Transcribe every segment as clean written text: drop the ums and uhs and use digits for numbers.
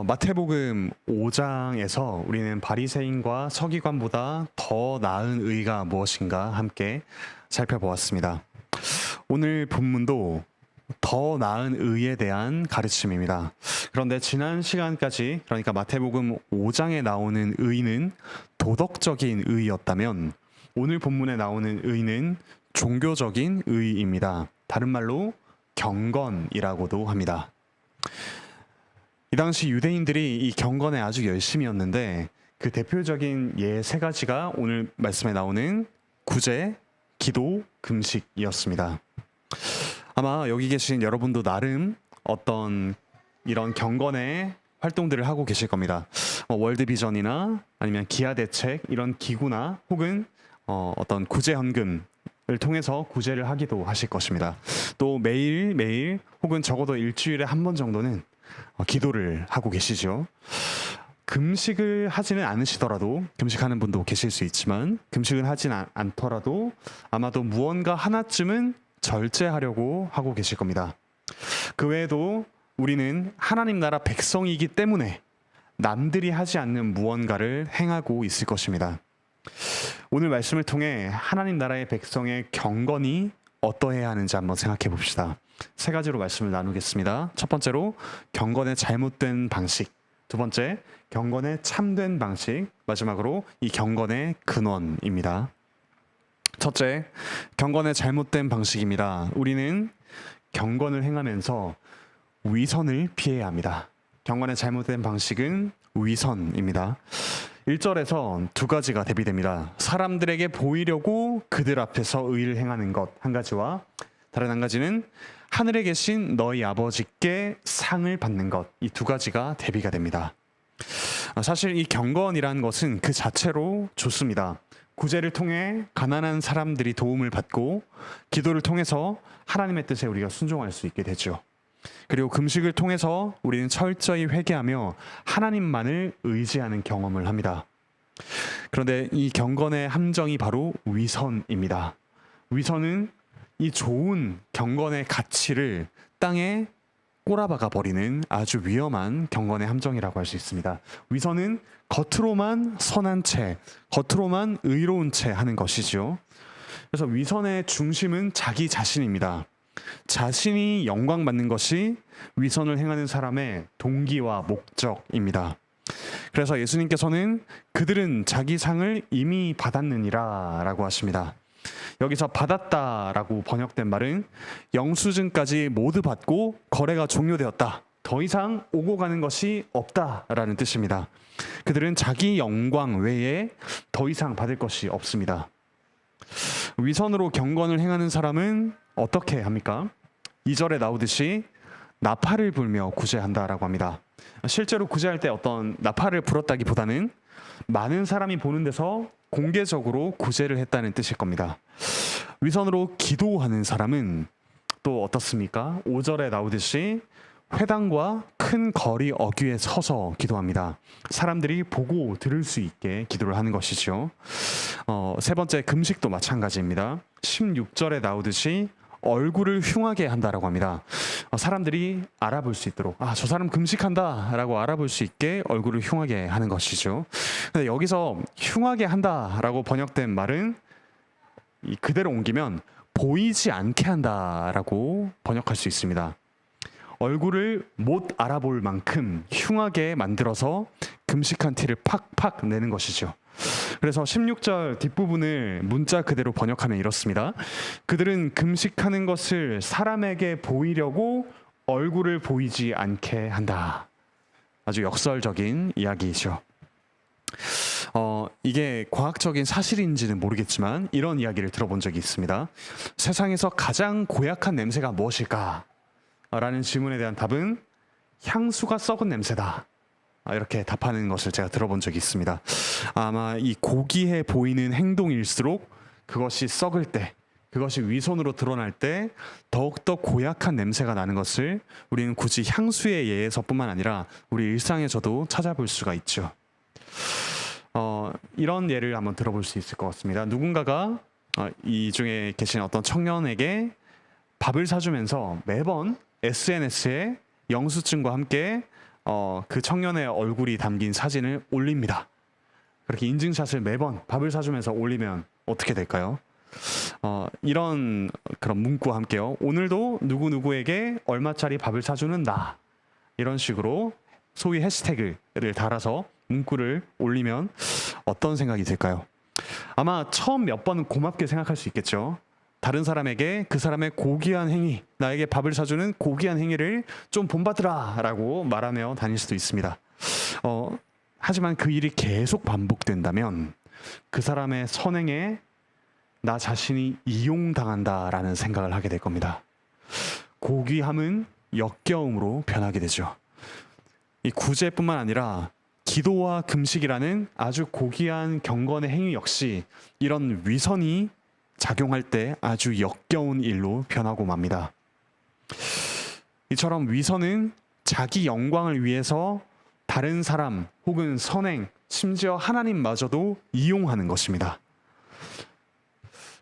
마태복음 5장에서 우리는 바리새인과 서기관보다 더 나은 의가 무엇인가 함께 살펴보았습니다. 오늘 본문도 더 나은 의에 대한 가르침입니다. 그런데 지난 시간까지, 그러니까 마태복음 5장에 나오는 의는 도덕적인 의였다면 오늘 본문에 나오는 의는 종교적인 의입니다. 다른 말로 경건이라고도 합니다. 이 당시 유대인들이 이 경건에 아주 열심이었는데 그 대표적인 예 세 가지가 오늘 말씀에 나오는 구제, 기도, 금식이었습니다. 아마 여기 계신 여러분도 나름 어떤 이런 경건의 활동들을 하고 계실 겁니다. 월드비전이나 아니면 기아대책 이런 기구나 혹은 어떤 구제헌금을 통해서 구제를 하기도 하실 것입니다. 또 매일매일 혹은 적어도 일주일에 한 번 정도는 기도를 하고 계시죠. 금식을 하지는 않으시더라도, 금식하는 분도 계실 수 있지만 금식을 하진 않더라도 아마도 무언가 하나쯤은 절제하려고 하고 계실 겁니다. 그 외에도 우리는 하나님 나라 백성이기 때문에 남들이 하지 않는 무언가를 행하고 있을 것입니다. 오늘 말씀을 통해 하나님 나라의 백성의 경건이 어떠해야 하는지 한번 생각해 봅시다. 세 가지로 말씀을 나누겠습니다. 첫 번째로 경건의 잘못된 방식, 두 번째 경건의 참된 방식, 마지막으로 이 경건의 근원입니다. 첫째, 경건의 잘못된 방식입니다. 우리는 경건을 행하면서 위선을 피해야 합니다. 경건의 잘못된 방식은 위선입니다. 1절에서 두 가지가 대비됩니다. 사람들에게 보이려고 그들 앞에서 의를 행하는 것 한 가지와 다른 한 가지는 하늘에 계신 너희 아버지께 상을 받는 것, 이 두 가지가 대비가 됩니다. 사실 이 경건이라는 것은 그 자체로 좋습니다. 구제를 통해 가난한 사람들이 도움을 받고 기도를 통해서 하나님의 뜻에 우리가 순종할 수 있게 되죠. 그리고 금식을 통해서 우리는 철저히 회개하며 하나님만을 의지하는 경험을 합니다. 그런데 이 경건의 함정이 바로 위선입니다. 위선은 이 좋은 경건의 가치를 땅에 꼬라박아 버리는 아주 위험한 경건의 함정이라고 할 수 있습니다. 위선은 겉으로만 선한 채, 겉으로만 의로운 채 하는 것이죠. 그래서 위선의 중심은 자기 자신입니다. 자신이 영광받는 것이 위선을 행하는 사람의 동기와 목적입니다. 그래서 예수님께서는 그들은 자기 상을 이미 받았느니라 라고 하십니다. 여기서 받았다라고 번역된 말은 영수증까지 모두 받고 거래가 종료되었다. 더 이상 오고 가는 것이 없다라는 뜻입니다. 그들은 자기 영광 외에 더 이상 받을 것이 없습니다. 위선으로 경건을 행하는 사람은 어떻게 합니까? 2절에 나오듯이 나팔을 불며 구제한다라고 합니다. 실제로 구제할 때 어떤 나팔을 불었다기보다는 많은 사람이 보는 데서 공개적으로 구제를 했다는 뜻일 겁니다. 위선으로 기도하는 사람은 또 어떻습니까? 5절에 나오듯이 회당과 큰 거리 어귀에 서서 기도합니다. 사람들이 보고 들을 수 있게 기도를 하는 것이죠. 세 번째, 금식도 마찬가지입니다. 16절에 나오듯이 얼굴을 흉하게 한다라고 합니다. 사람들이 알아볼 수 있도록 저 사람 금식한다라고 알아볼 수 있게 얼굴을 흉하게 하는 것이죠. 근데 여기서 흉하게 한다라고 번역된 말은 그대로 옮기면 보이지 않게 한다라고 번역할 수 있습니다. 얼굴을 못 알아볼 만큼 흉하게 만들어서 금식한 티를 팍팍 내는 것이죠. 그래서 16절 뒷부분을 문자 그대로 번역하면 이렇습니다. 그들은 금식하는 것을 사람에게 보이려고 얼굴을 보이지 않게 한다. 아주 역설적인 이야기이죠. 이게 과학적인 사실인지는 모르겠지만 이런 이야기를 들어본 적이 있습니다. 세상에서 가장 고약한 냄새가 무엇일까? 라는 질문에 대한 답은 향수가 썩은 냄새다. 이렇게 답하는 것을 제가 들어본 적이 있습니다. 아마 이 고귀해 보이는 행동일수록 그것이 썩을 때, 그것이 위선으로 드러날 때 더욱더 고약한 냄새가 나는 것을 우리는 굳이 향수의 예에서뿐만 아니라 우리 일상에서도 찾아볼 수가 있죠. 이런 예를 한번 들어볼 수 있을 것 같습니다. 누군가가 이 중에 계신 어떤 청년에게 밥을 사주면서 매번 SNS에 영수증과 함께 그 청년의 얼굴이 담긴 사진을 올립니다. 그렇게 인증샷을 매번 밥을 사주면서 올리면 어떻게 될까요? 이런 그런 문구와 함께요. 오늘도 누구누구에게 얼마짜리 밥을 사주는 나. 이런 식으로 소위 해시태그를 달아서 문구를 올리면 어떤 생각이 들까요? 아마 처음 몇 번은 고맙게 생각할 수 있겠죠. 다른 사람에게 그 사람의 고귀한 행위, 나에게 밥을 사주는 고귀한 행위를 좀 본받으라 라고 말하며 다닐 수도 있습니다. 하지만 그 일이 계속 반복된다면 그 사람의 선행에 나 자신이 이용당한다라는 생각을 하게 될 겁니다. 고귀함은 역겨움으로 변하게 되죠. 이 구제뿐만 아니라 기도와 금식이라는 아주 고귀한 경건의 행위 역시 이런 위선이 작용할 때 아주 역겨운 일로 변하고 맙니다. 이처럼 위선은 자기 영광을 위해서 다른 사람 혹은 선행, 심지어 하나님마저도 이용하는 것입니다.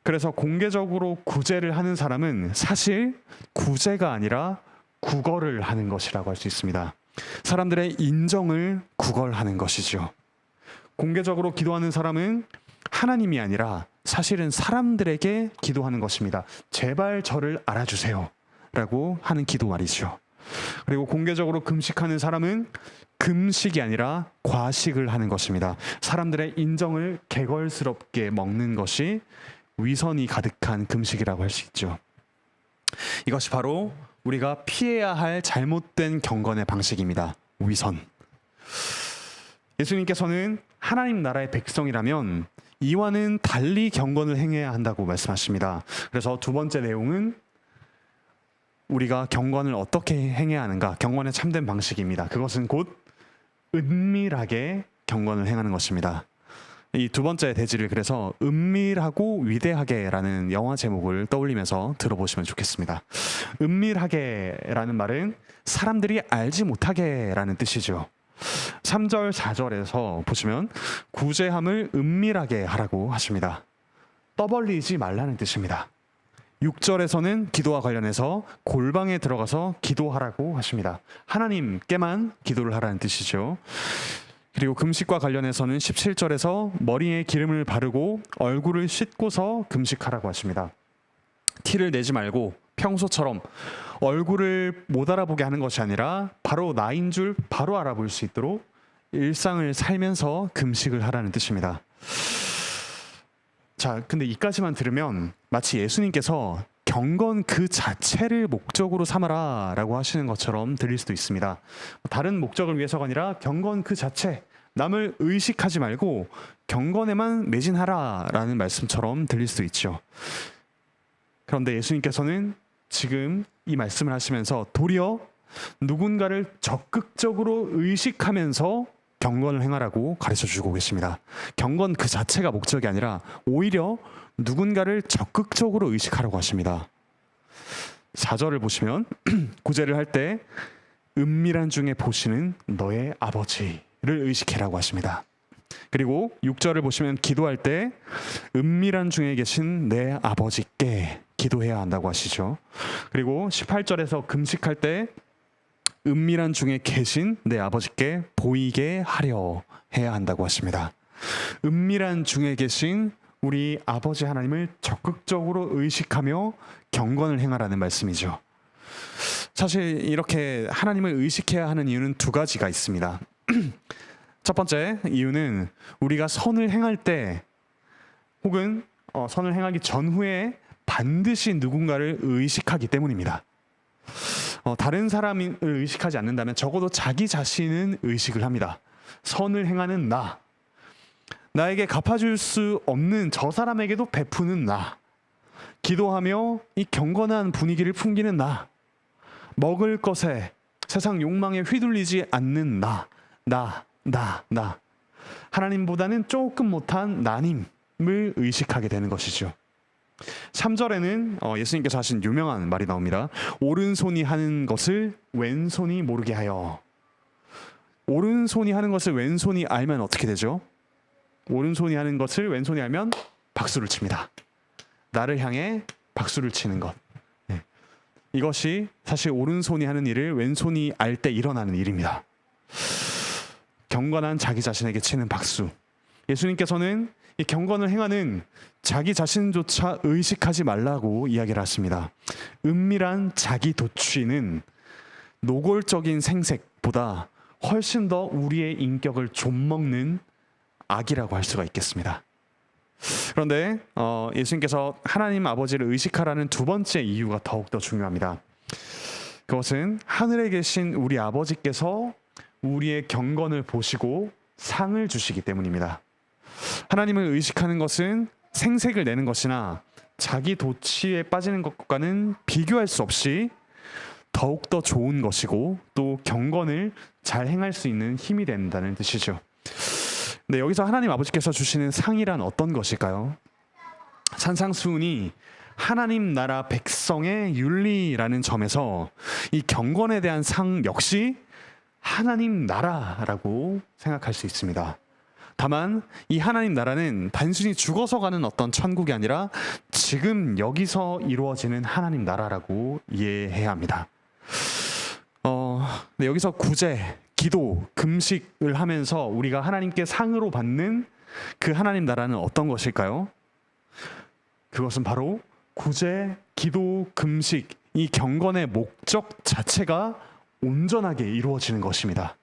그래서 공개적으로 구제를 하는 사람은 사실 구제가 아니라 구걸을 하는 것이라고 할 수 있습니다. 사람들의 인정을 구걸하는 것이죠. 공개적으로 기도하는 사람은 하나님이 아니라 사실은 사람들에게 기도하는 것입니다. 제발 저를 알아주세요 라고 하는 기도 말이죠. 그리고 공개적으로 금식하는 사람은 금식이 아니라 과식을 하는 것입니다. 사람들의 인정을 개걸스럽게 먹는 것이 위선이 가득한 금식이라고 할 수 있죠. 이것이 바로 우리가 피해야 할 잘못된 경건의 방식입니다. 위선. 예수님께서는 하나님 나라의 백성이라면 이와는 달리 경건을 행해야 한다고 말씀하십니다. 그래서 두 번째 내용은 우리가 경건을 어떻게 행해야 하는가, 경건의 참된 방식입니다. 그것은 곧 은밀하게 경건을 행하는 것입니다. 이 두 번째 대지를 그래서 은밀하고 위대하게라는 영화 제목을 떠올리면서 들어보시면 좋겠습니다. 은밀하게라는 말은 사람들이 알지 못하게라는 뜻이죠. 3절, 4절에서 보시면 구제함을 은밀하게 하라고 하십니다. 떠벌리지 말라는 뜻입니다. 6절에서는 기도와 관련해서 골방에 들어가서 기도하라고 하십니다. 하나님께만 기도를 하라는 뜻이죠. 그리고 금식과 관련해서는 17절에서 머리에 기름을 바르고 얼굴을 씻고서 금식하라고 하십니다. 티를 내지 말고 평소처럼 얼굴을 못 알아보게 하는 것이 아니라 바로 나인 줄 바로 알아볼 수 있도록 일상을 살면서 금식을 하라는 뜻입니다. 자, 근데 이까지만 들으면 마치 예수님께서 경건 그 자체를 목적으로 삼아라 라고 하시는 것처럼 들릴 수도 있습니다. 다른 목적을 위해서가 아니라 경건 그 자체, 남을 의식하지 말고 경건에만 매진하라 라는 말씀처럼 들릴 수도 있죠. 그런데 예수님께서는 지금 이 말씀을 하시면서 도리어 누군가를 적극적으로 의식하면서 경건을 행하라고 가르쳐주고 계십니다. 경건 그 자체가 목적이 아니라 오히려 누군가를 적극적으로 의식하라고 하십니다. 4절을 보시면 구제를 할 때 은밀한 중에 보시는 너의 아버지를 의식해라고 하십니다. 그리고 6절을 보시면 기도할 때 은밀한 중에 계신 내 아버지께 기도해야 한다고 하시죠. 그리고 18절에서 금식할 때 은밀한 중에 계신 내 아버지께 보이게 하려 해야 한다고 하십니다. 은밀한 중에 계신 우리 아버지 하나님을 적극적으로 의식하며 경건을 행하라는 말씀이죠. 사실 이렇게 하나님을 의식해야 하는 이유는 두 가지가 있습니다. 첫 번째 이유는 우리가 선을 행할 때 혹은 선을 행하기 전후에 반드시 누군가를 의식하기 때문입니다. 다른 사람을 의식하지 않는다면 적어도 자기 자신은 의식을 합니다. 선을 행하는 나, 나에게 갚아줄 수 없는 저 사람에게도 베푸는 나, 기도하며 이 경건한 분위기를 풍기는 나, 먹을 것에 세상 욕망에 휘둘리지 않는 나. 하나님보다는 조금 못한 나님을 의식하게 되는 것이죠. 3절에는 예수님께서 하신 유명한 말이 나옵니다. 오른손이 하는 것을 왼손이 모르게 하여. 오른손이 하는 것을 왼손이 알면 어떻게 되죠? 오른손이 하는 것을 왼손이 알면 박수를 칩니다. 나를 향해 박수를 치는 것. 네. 이것이 사실 오른손이 하는 일을 왼손이 알 때 일어나는 일입니다. 경건한 자기 자신에게 치는 박수. 예수님께서는 이 경건을 행하는 자기 자신조차 의식하지 말라고 이야기를 하십니다. 은밀한 자기 도취는 노골적인 생색보다 훨씬 더 우리의 인격을 좀먹는 악이라고 할 수가 있겠습니다. 그런데 예수님께서 하나님 아버지를 의식하라는 두 번째 이유가 더욱더 중요합니다. 그것은 하늘에 계신 우리 아버지께서 우리의 경건을 보시고 상을 주시기 때문입니다. 하나님을 의식하는 것은 생색을 내는 것이나 자기 도취에 빠지는 것과는 비교할 수 없이 더욱더 좋은 것이고 또 경건을 잘 행할 수 있는 힘이 된다는 뜻이죠. 네, 여기서 하나님 아버지께서 주시는 상이란 어떤 것일까요? 산상수훈이 하나님 나라 백성의 윤리라는 점에서 이 경건에 대한 상 역시 하나님 나라라고 생각할 수 있습니다. 다만 이 하나님 나라는 단순히 죽어서 가는 어떤 천국이 아니라 지금 여기서 이루어지는 하나님 나라라고 이해해야 합니다. 네, 여기서 구제, 기도, 금식을 하면서 우리가 하나님께 상으로 받는 그 하나님 나라는 어떤 것일까요? 그것은 바로 구제, 기도, 금식, 이 경건의 목적 자체가 온전하게 이루어지는 것입니다.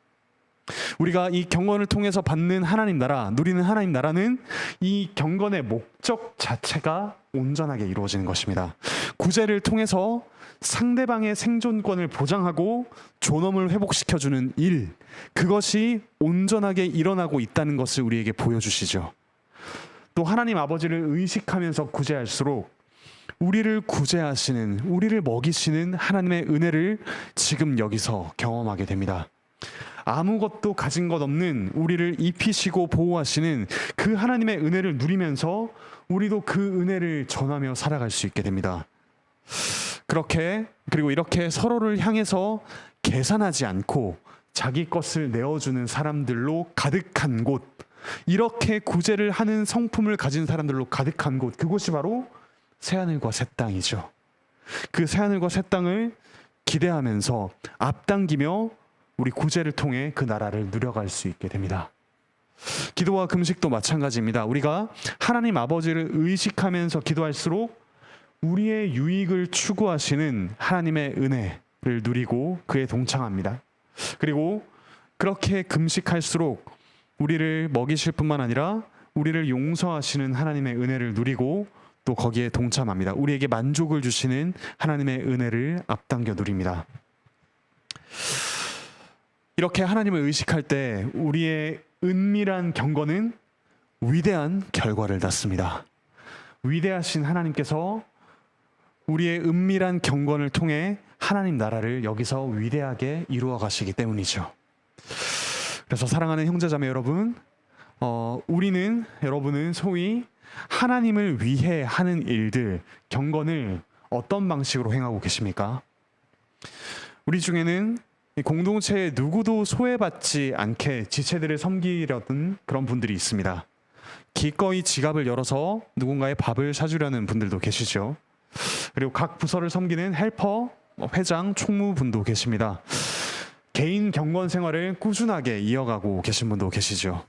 우리가 이 경건을 통해서 받는 하나님 나라, 누리는 하나님 나라는 이 경건의 목적 자체가 온전하게 이루어지는 것입니다. 구제를 통해서 상대방의 생존권을 보장하고 존엄을 회복시켜주는 일, 그것이 온전하게 일어나고 있다는 것을 우리에게 보여주시죠. 또 하나님 아버지를 의식하면서 구제할수록 우리를 구제하시는, 우리를 먹이시는 하나님의 은혜를 지금 여기서 경험하게 됩니다. 아무것도 가진 것 없는 우리를 입히시고 보호하시는 그 하나님의 은혜를 누리면서 우리도 그 은혜를 전하며 살아갈 수 있게 됩니다. 그리고 이렇게 서로를 향해서 계산하지 않고 자기 것을 내어주는 사람들로 가득한 곳, 이렇게 구제를 하는 성품을 가진 사람들로 가득한 곳, 그곳이 바로 새하늘과 새 땅이죠. 그 새하늘과 새 땅을 기대하면서 앞당기며 우리 구제를 통해 그 나라를 누려갈 수 있게 됩니다. 기도와 금식도 마찬가지입니다. 우리가 하나님 아버지를 의식하면서 기도할수록 우리의 유익을 추구하시는 하나님의 은혜를 누리고 그에 동참합니다. 그리고 그렇게 금식할수록 우리를 먹이실 뿐만 아니라 우리를 용서하시는 하나님의 은혜를 누리고 또 거기에 동참합니다. 우리에게 만족을 주시는 하나님의 은혜를 앞당겨 누립니다. 이렇게 하나님을 의식할 때 우리의 은밀한 경건은 위대한 결과를 낳습니다. 위대하신 하나님께서 우리의 은밀한 경건을 통해 하나님 나라를 여기서 위대하게 이루어 가시기 때문이죠. 그래서 사랑하는 형제자매 여러분, 여러분은 소위 하나님을 위해 하는 일들, 경건을 어떤 방식으로 행하고 계십니까? 우리 중에는 공동체에 누구도 소외받지 않게 지체들을 섬기려던 그런 분들이 있습니다. 기꺼이 지갑을 열어서 누군가의 밥을 사주려는 분들도 계시죠. 그리고 각 부서를 섬기는 헬퍼, 회장, 총무분도 계십니다. 개인 경건 생활을 꾸준하게 이어가고 계신 분도 계시죠.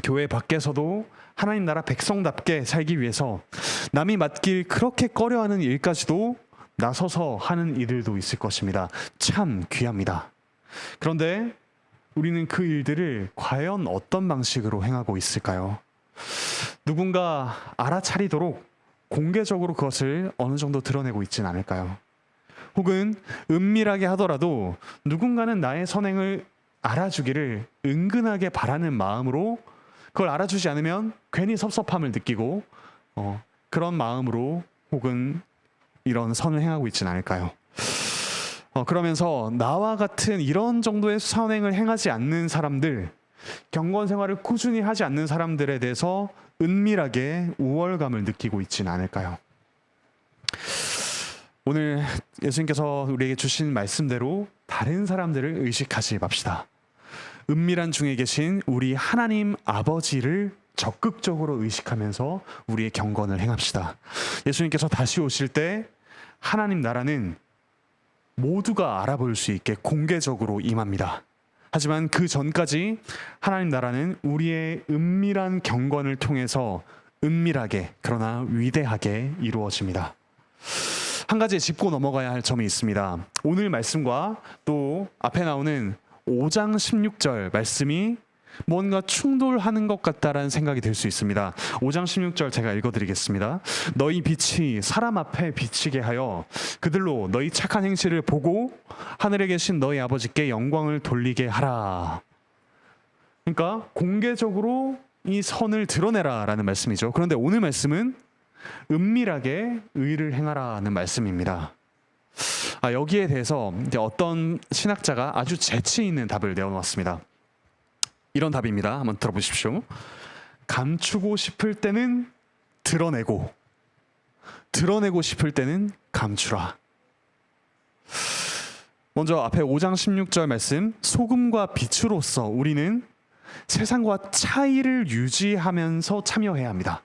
교회 밖에서도 하나님 나라 백성답게 살기 위해서 남이 맡길 그렇게 꺼려하는 일까지도 나서서 하는 이들도 있을 것입니다. 참 귀합니다. 그런데 우리는 그 일들을 과연 어떤 방식으로 행하고 있을까요? 누군가 알아차리도록 공개적으로 그것을 어느 정도 드러내고 있진 않을까요? 혹은 은밀하게 하더라도 누군가는 나의 선행을 알아주기를 은근하게 바라는 마음으로 그걸 알아주지 않으면 괜히 섭섭함을 느끼고 그런 마음으로 혹은 이런 선을 행하고 있진 않을까요? 그러면서 나와 같은 이런 정도의 선행을 행하지 않는 사람들, 경건 생활을 꾸준히 하지 않는 사람들에 대해서 은밀하게 우월감을 느끼고 있진 않을까요? 오늘 예수님께서 우리에게 주신 말씀대로 다른 사람들을 의식하지 맙시다. 은밀한 중에 계신 우리 하나님 아버지를 적극적으로 의식하면서 우리의 경건을 행합시다. 예수님께서 다시 오실 때 하나님 나라는 모두가 알아볼 수 있게 공개적으로 임합니다. 하지만 그 전까지 하나님 나라는 우리의 은밀한 경건을 통해서 은밀하게 그러나 위대하게 이루어집니다. 한 가지 짚고 넘어가야 할 점이 있습니다. 오늘 말씀과 또 앞에 나오는 5장 16절 말씀이 뭔가 충돌하는 것 같다라는 생각이 들 수 있습니다. 5장 16절 제가 읽어드리겠습니다. 너희 빛이 사람 앞에 비치게 하여 그들로 너희 착한 행실을 보고 하늘에 계신 너희 아버지께 영광을 돌리게 하라. 그러니까 공개적으로 이 선을 드러내라라는 말씀이죠. 그런데 오늘 말씀은 은밀하게 의를 행하라는 말씀입니다. 여기에 대해서 이제 어떤 신학자가 아주 재치 있는 답을 내어놓았습니다. 이런 답입니다. 한번 들어보십시오. 감추고 싶을 때는 드러내고, 드러내고 싶을 때는 감추라. 먼저 앞에 5장 16절 말씀, 소금과 빛으로서 우리는 세상과 차이를 유지하면서 참여해야 합니다.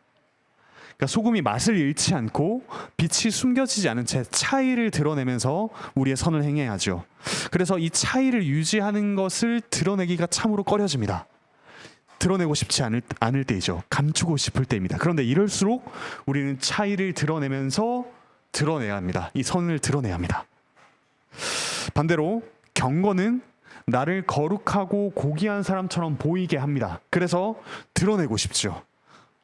그러니까 소금이 맛을 잃지 않고 빛이 숨겨지지 않은 채 차이를 드러내면서 우리의 선을 행해야죠. 그래서 이 차이를 유지하는 것을 드러내기가 참으로 꺼려집니다. 드러내고 싶지 않을 때이죠. 감추고 싶을 때입니다. 그런데 이럴수록 우리는 차이를 드러내면서 드러내야 합니다. 이 선을 드러내야 합니다. 반대로 경건은 나를 거룩하고 고귀한 사람처럼 보이게 합니다. 그래서 드러내고 싶죠.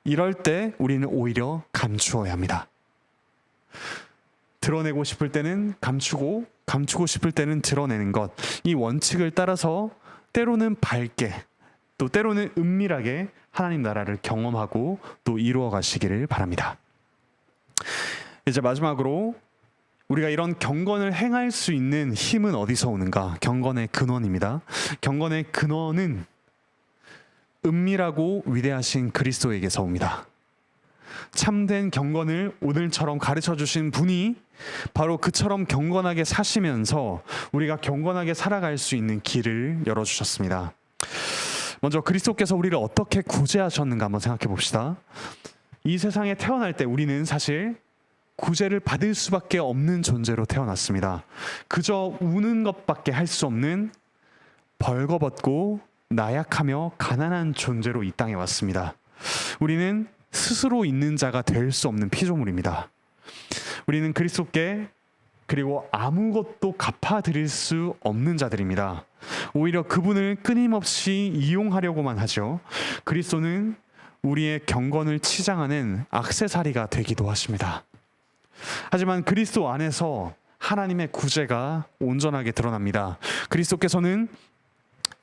이럴 때 우리는 오히려 감추어야 합니다. 드러내고 싶을 때는 감추고, 감추고 싶을 때는 드러내는 것. 이 원칙을 따라서 때로는 밝게, 또 때로는 은밀하게 하나님 나라를 경험하고 또 이루어 가시기를 바랍니다. 이제 마지막으로 우리가 이런 경건을 행할 수 있는 힘은 어디서 오는가? 경건의 근원입니다. 경건의 근원은 은밀하고 위대하신 그리스도에게서 옵니다. 참된 경건을 오늘처럼 가르쳐 주신 분이 바로 그처럼 경건하게 사시면서 우리가 경건하게 살아갈 수 있는 길을 열어주셨습니다. 먼저 그리스도께서 우리를 어떻게 구제하셨는가 한번 생각해 봅시다. 이 세상에 태어날 때 우리는 사실 구제를 받을 수밖에 없는 존재로 태어났습니다. 그저 우는 것밖에 할 수 없는 벌거벗고 나약하며 가난한 존재로 이 땅에 왔습니다. 우리는 스스로 있는 자가 될 수 없는 피조물입니다. 우리는 그리스도께 그리고 아무것도 갚아드릴 수 없는 자들입니다. 오히려 그분을 끊임없이 이용하려고만 하죠. 그리스도는 우리의 경건을 치장하는 액세서리가 되기도 하십니다. 하지만 그리스도 안에서 하나님의 구제가 온전하게 드러납니다. 그리스도께서는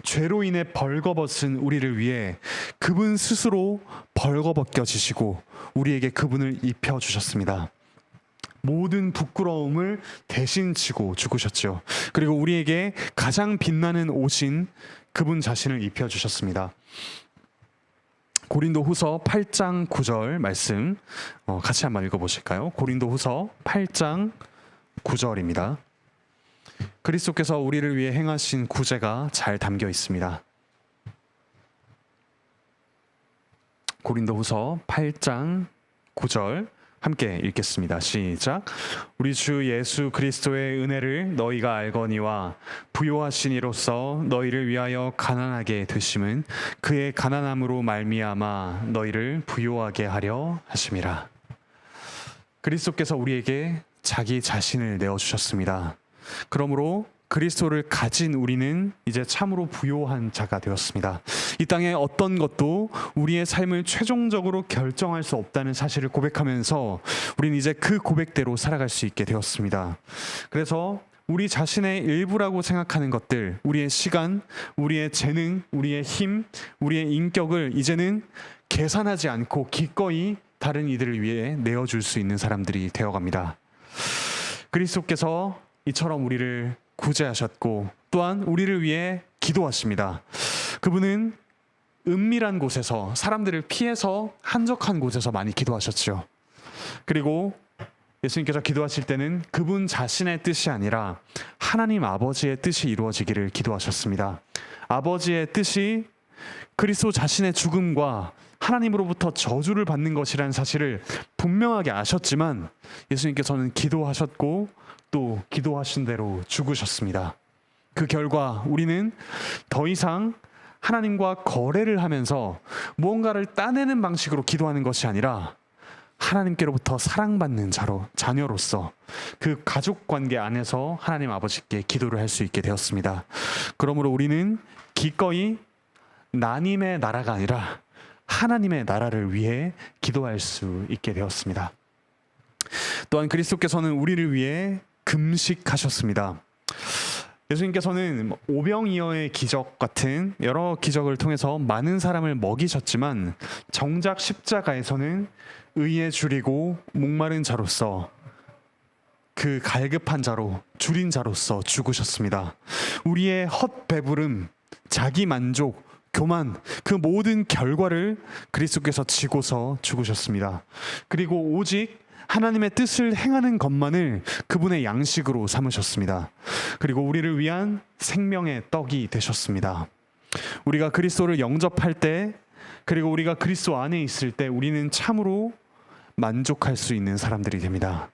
죄로 인해 벌거벗은 우리를 위해 그분 스스로 벌거벗겨지시고 우리에게 그분을 입혀주셨습니다. 모든 부끄러움을 대신 지고 죽으셨죠. 그리고 우리에게 가장 빛나는 옷인 그분 자신을 입혀주셨습니다. 고린도후서 8장 9절 말씀 같이 한번 읽어보실까요? 고린도후서 8장 9절입니다. 그리스도께서 우리를 위해 행하신 구제가 잘 담겨 있습니다. 고린도후서 8장 9절 함께 읽겠습니다. 시작. 우리 주 예수 그리스도의 은혜를 너희가 알거니와 부요하신 이로써 너희를 위하여 가난하게 되심은 그의 가난함으로 말미암아 너희를 부요하게 하려 하심이라. 그리스도께서 우리에게 자기 자신을 내어주셨습니다. 그러므로 그리스도를 가진 우리는 이제 참으로 부요한 자가 되었습니다. 이 땅에 어떤 것도 우리의 삶을 최종적으로 결정할 수 없다는 사실을 고백하면서 우리는 이제 그 고백대로 살아갈 수 있게 되었습니다. 그래서 우리 자신의 일부라고 생각하는 것들, 우리의 시간, 우리의 재능, 우리의 힘, 우리의 인격을 이제는 계산하지 않고 기꺼이 다른 이들을 위해 내어줄 수 있는 사람들이 되어갑니다. 그리스도께서 이처럼 우리를 구제하셨고 또한 우리를 위해 기도하십니다. 그분은 은밀한 곳에서 사람들을 피해서 한적한 곳에서 많이 기도하셨죠. 그리고 예수님께서 기도하실 때는 그분 자신의 뜻이 아니라 하나님 아버지의 뜻이 이루어지기를 기도하셨습니다. 아버지의 뜻이 그리스도 자신의 죽음과 하나님으로부터 저주를 받는 것이라는 사실을 분명하게 아셨지만 예수님께서는 기도하셨고 또 기도하신 대로 죽으셨습니다. 그 결과 우리는 더 이상 하나님과 거래를 하면서 무언가를 따내는 방식으로 기도하는 것이 아니라 하나님께로부터 사랑받는 자녀로서 그 가족 관계 안에서 하나님 아버지께 기도를 할 수 있게 되었습니다. 그러므로 우리는 기꺼이 나님의 나라가 아니라 하나님의 나라를 위해 기도할 수 있게 되었습니다. 또한 그리스도께서는 우리를 위해 금식하셨습니다. 예수님께서는 오병이어의 기적 같은 여러 기적을 통해서 많은 사람을 먹이셨지만 정작 십자가에서는 의에 줄이고 목마른 자로서 그 갈급한 자로 줄인 자로서 죽으셨습니다. 우리의 헛배부름, 자기 만족, 교만, 그 모든 결과를 그리스도께서 지고서 죽으셨습니다. 그리고 오직 하나님의 뜻을 행하는 것만을 그분의 양식으로 삼으셨습니다. 그리고 우리를 위한 생명의 떡이 되셨습니다. 우리가 그리스도를 영접할 때, 그리고 우리가 그리스도 안에 있을 때 우리는 참으로 만족할 수 있는 사람들이 됩니다.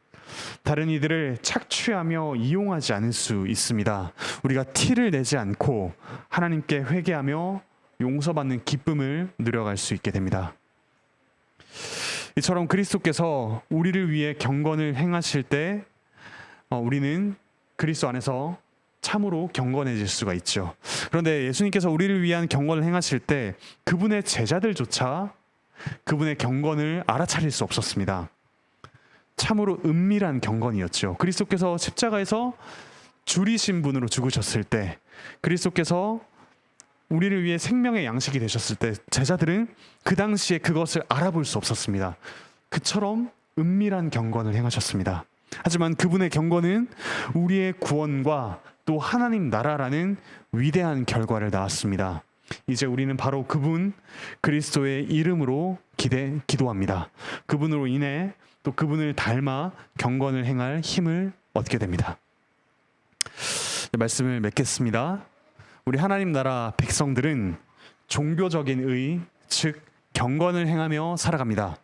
다른 이들을 착취하며 이용하지 않을 수 있습니다. 우리가 티를 내지 않고 하나님께 회개하며 용서받는 기쁨을 누려갈 수 있게 됩니다. 이처럼 그리스도께서 우리를 위해 경건을 행하실 때 우리는 그리스도 안에서 참으로 경건해질 수가 있죠. 그런데 예수님께서 우리를 위한 경건을 행하실 때 그분의 제자들조차 그분의 경건을 알아차릴 수 없었습니다. 참으로 은밀한 경건이었죠. 그리스도께서 십자가에서 줄이신 분으로 죽으셨을 때, 그리스도께서 우리를 위해 생명의 양식이 되셨을 때 제자들은 그 당시에 그것을 알아볼 수 없었습니다. 그처럼 은밀한 경건을 행하셨습니다. 하지만 그분의 경건은 우리의 구원과 또 하나님 나라라는 위대한 결과를 낳았습니다. 이제 우리는 바로 그분 그리스도의 이름으로 기도합니다. 그분으로 인해 또 그분을 닮아 경건을 행할 힘을 얻게 됩니다. 말씀을 맺겠습니다. 우리 하나님 나라 백성들은 종교적인 의, 즉 경건을 행하며 살아갑니다.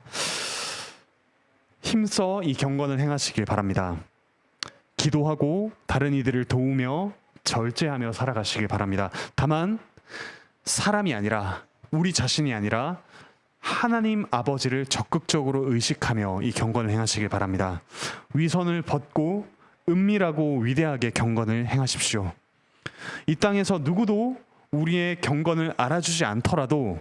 힘써 이 경건을 행하시길 바랍니다. 기도하고 다른 이들을 도우며 절제하며 살아가시길 바랍니다. 다만 사람이 아니라, 우리 자신이 아니라 하나님 아버지를 적극적으로 의식하며 이 경건을 행하시길 바랍니다. 위선을 벗고 은밀하고 위대하게 경건을 행하십시오. 이 땅에서 누구도 우리의 경건을 알아주지 않더라도,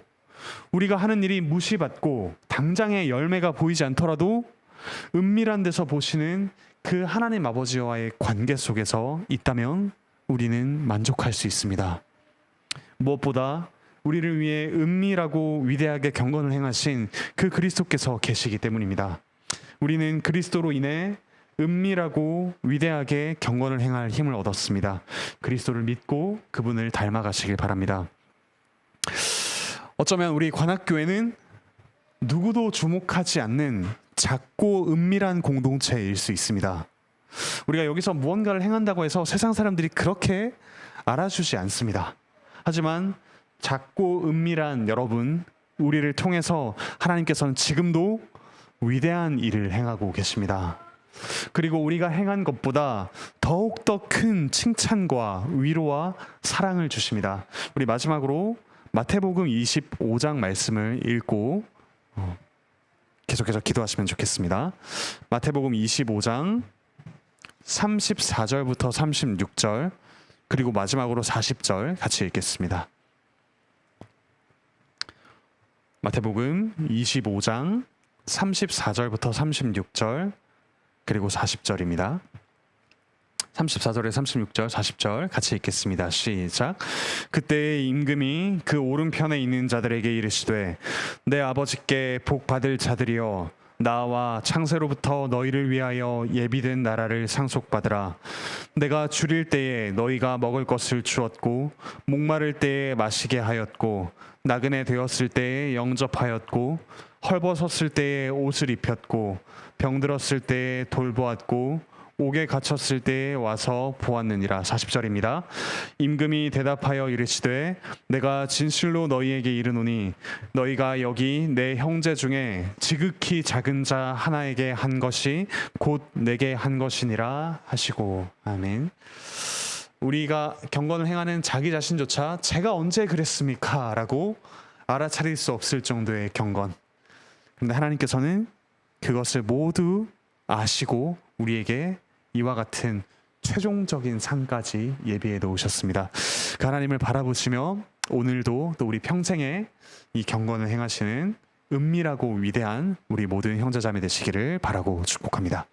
우리가 하는 일이 무시받고 당장의 열매가 보이지 않더라도 은밀한 데서 보시는 그 하나님 아버지와의 관계 속에서 있다면 우리는 만족할 수 있습니다. 무엇보다 우리를 위해 은밀하고 위대하게 경건을 행하신 그 그리스도께서 계시기 때문입니다. 우리는 그리스도로 인해 은밀하고 위대하게 경건을 행할 힘을 얻었습니다. 그리스도를 믿고 그분을 닮아가시길 바랍니다. 어쩌면 우리 관악교회는 누구도 주목하지 않는 작고 은밀한 공동체일 수 있습니다. 우리가 여기서 무언가를 행한다고 해서 세상 사람들이 그렇게 알아주지 않습니다. 하지만 작고 은밀한 여러분, 우리를 통해서 하나님께서는 지금도 위대한 일을 행하고 계십니다. 그리고 우리가 행한 것보다 더욱더 큰 칭찬과 위로와 사랑을 주십니다. 우리 마지막으로 마태복음 25장 말씀을 읽고 계속해서 기도하시면 좋겠습니다. 마태복음 25장 34절부터 36절 그리고 마지막으로 40절 같이 읽겠습니다. 마태복음 25장 34절부터 36절 그리고 40절입니다. 34절에 36절, 40절 같이 읽겠습니다. 시작. 그때의 임금이 그 오른편에 있는 자들에게 이르시되 내 아버지께 복 받을 자들이여 나와 창세로부터 너희를 위하여 예비된 나라를 상속받으라. 내가 줄일 때에 너희가 먹을 것을 주었고 목마를 때에 마시게 하였고 나그네 되었을 때에 영접하였고 헐벗었을 때에 옷을 입혔고 병들었을 때에 돌보았고 옥에 갇혔을 때에 와서 보았느니라. 40절입니다. 임금이 대답하여 이르시되 내가 진실로 너희에게 이르노니 너희가 여기 내 형제 중에 지극히 작은 자 하나에게 한 것이 곧 내게 한 것이니라 하시고. 아멘. 우리가 경건을 행하는 자기 자신조차 제가 언제 그랬습니까? 라고 알아차릴 수 없을 정도의 경건. 그런데 하나님께서는 그것을 모두 아시고 우리에게 이와 같은 최종적인 상까지 예비해 놓으셨습니다. 그 하나님을 바라보시며 오늘도 또 우리 평생에 이 경건을 행하시는 은밀하고 위대한 우리 모든 형제자매 되시기를 바라고 축복합니다.